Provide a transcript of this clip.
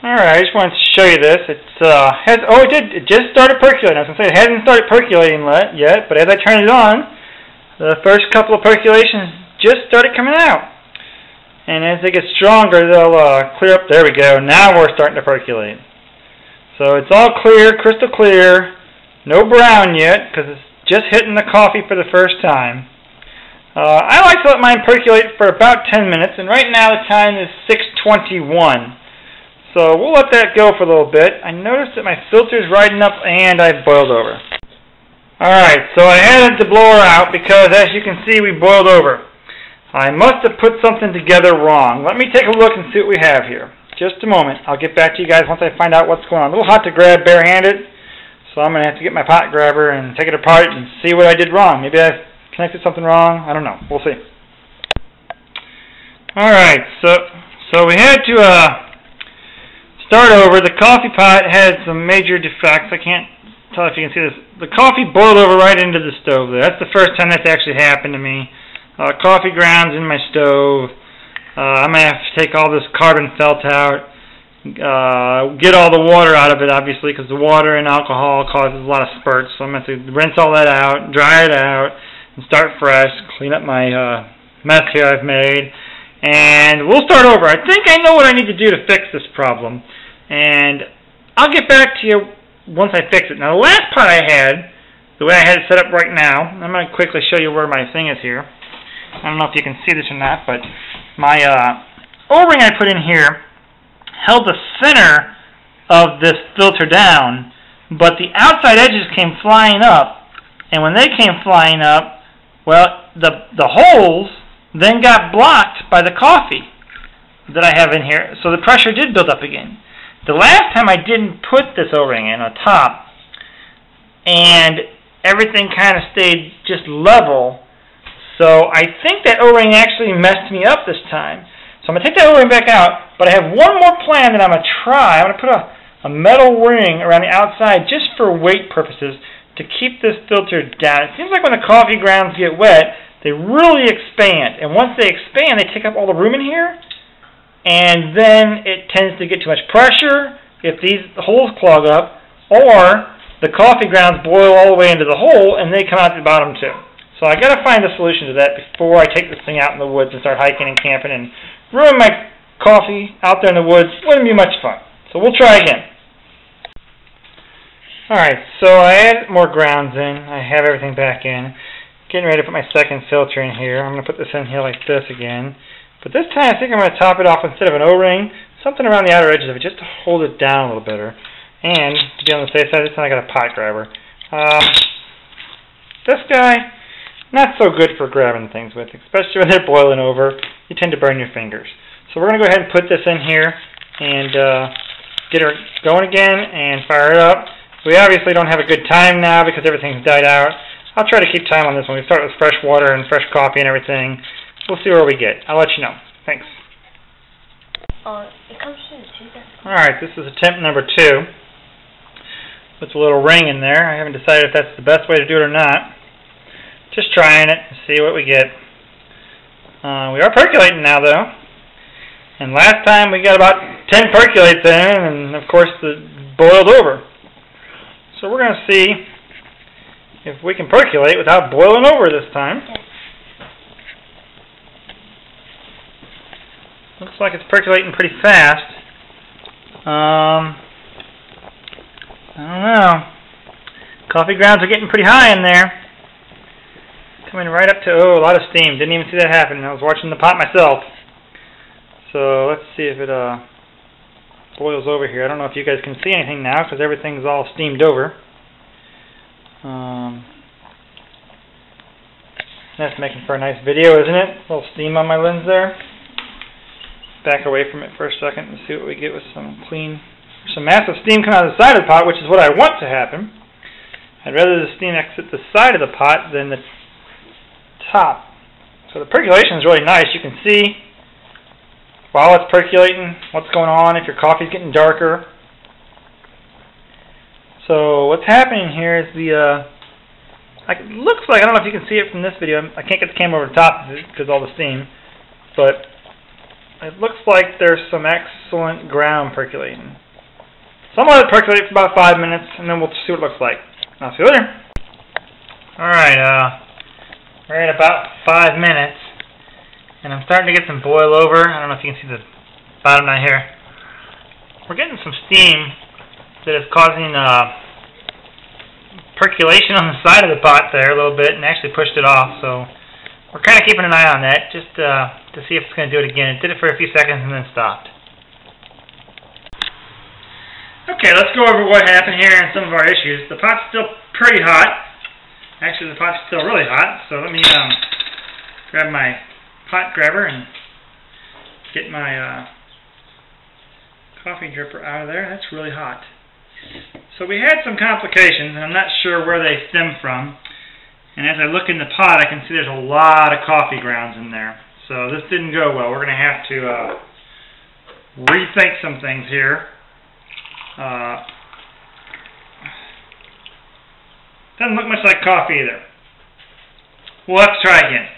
Alright, I just wanted to show you this. It just started percolating. I was going to say it hasn't started percolating yet, but as I turn it on, the first couple of percolations just started coming out. And as they get stronger, they'll clear up. There we go. Now we're starting to percolate. So it's all clear, crystal clear. No brown yet, because it's just hitting the coffee for the first time. I like to let mine percolate for about 10 minutes, and right now the time is 6:21. So we'll let that go for a little bit. I noticed that my filter is riding up and I boiled over. Alright, so I had the blower out because, as you can see, we boiled over. I must have put something together wrong. Let me take a look and see what we have here. Just a moment. I'll get back to you guys once I find out what's going on. A little hot to grab barehanded, so I'm going to have to get my pot grabber and take it apart and see what I did wrong. Maybe I connected something wrong. I don't know. We'll see. Alright, so we had to start over. The coffee pot had some major defects. I can't tell if you can see this. The coffee boiled over right into the stove there. That's the first time that's actually happened to me. Coffee grounds in my stove. I'm going to have to take all this carbon felt out, get all the water out of it, obviously, because the water and alcohol causes a lot of spurts. So I'm going to have to rinse all that out, dry it out, and start fresh, clean up my mess here I've made. And we'll start over. I think I know what I need to do to fix this problem. And I'll get back to you once I fix it. Now, the last pot I had, the way I had it set up right now, I'm going to quickly show you where my thing is here. I don't know if you can see this or not, but my O-ring I put in here held the center of this filter down, but the outside edges came flying up. And when they came flying up, well, the holes then got blocked by the coffee that I have in here. So the pressure did build up again. The last time I didn't put this O-ring in on top, and everything kind of stayed just level. So I think that O-ring actually messed me up this time. So I'm going to take that O-ring back out, but I have one more plan that I'm going to try. I'm going to put a metal ring around the outside just for weight purposes to keep this filter down. It seems like when the coffee grounds get wet, they really expand. And once they expand, they take up all the room in here. And then it tends to get too much pressure if these holes clog up, or the coffee grounds boil all the way into the hole and they come out the bottom too. So I got to find a solution to that before I take this thing out in the woods and start hiking and camping and ruin my coffee out there in the woods. Wouldn't be much fun. So we'll try again. Alright, so I added more grounds in. I have everything back in. Getting ready to put my second filter in here. I'm going to put this in here like this again. But this time I think I'm going to top it off instead of an O-ring, something around the outer edges of it just to hold it down a little better. And to be on the safe side, this time I got a pot grabber. This guy, not so good for grabbing things with, especially when they're boiling over. You tend to burn your fingers. So we're going to go ahead and put this in here and get her going again and fire it up. We obviously don't have a good time now because everything's died out. I'll try to keep time on this one. We start with fresh water and fresh coffee and everything. We'll see where we get. I'll let you know. Thanks. It comes to 2 seconds. Alright, this is attempt number 2. Puts a little ring in there. I haven't decided if that's the best way to do it or not. Just trying it to see what we get. We are percolating now, though. And last time we got about 10 percolates in, and of course it boiled over. So we're going to see if we can percolate without boiling over this time. Okay. Looks like it's percolating pretty fast. I don't know. Coffee grounds are getting pretty high in there. Coming right up to, a lot of steam. Didn't even see that happen. I was watching the pot myself. So let's see if it boils over here. I don't know if you guys can see anything now because everything's all steamed over. That's making for a nice video, isn't it? A little steam on my lens there. Back away from it for a second and see what we get with some massive steam coming out of the side of the pot, which is what I want to happen. I'd rather the steam exit the side of the pot than the top. So the percolation is really nice. You can see while it's percolating what's going on, if your coffee's getting darker. So what's happening here is it looks like, I don't know if you can see it from this video, I can't get the camera over the top because of all the steam, but it looks like there's some excellent ground percolating. So I'm going to let it percolate for about 5 minutes, and then we'll see what it looks like. I'll see you later. Alright, we're at about 5 minutes, and I'm starting to get some boil over. I don't know if you can see the bottom down here. We're getting some steam that is causing percolation on the side of the pot there a little bit, and actually pushed it off. So we're kind of keeping an eye on that, just to see if it's going to do it again. It did it for a few seconds and then stopped. Okay, let's go over what happened here and some of our issues. The pot's still pretty hot. Actually, the pot's still really hot. So let me grab my pot grabber and get my coffee dripper out of there. That's really hot. So we had some complications, and I'm not sure where they stem from. And as I look in the pot, I can see there's a lot of coffee grounds in there. So this didn't go well. We're going to have to rethink some things here. Doesn't look much like coffee either. We'll have to try again.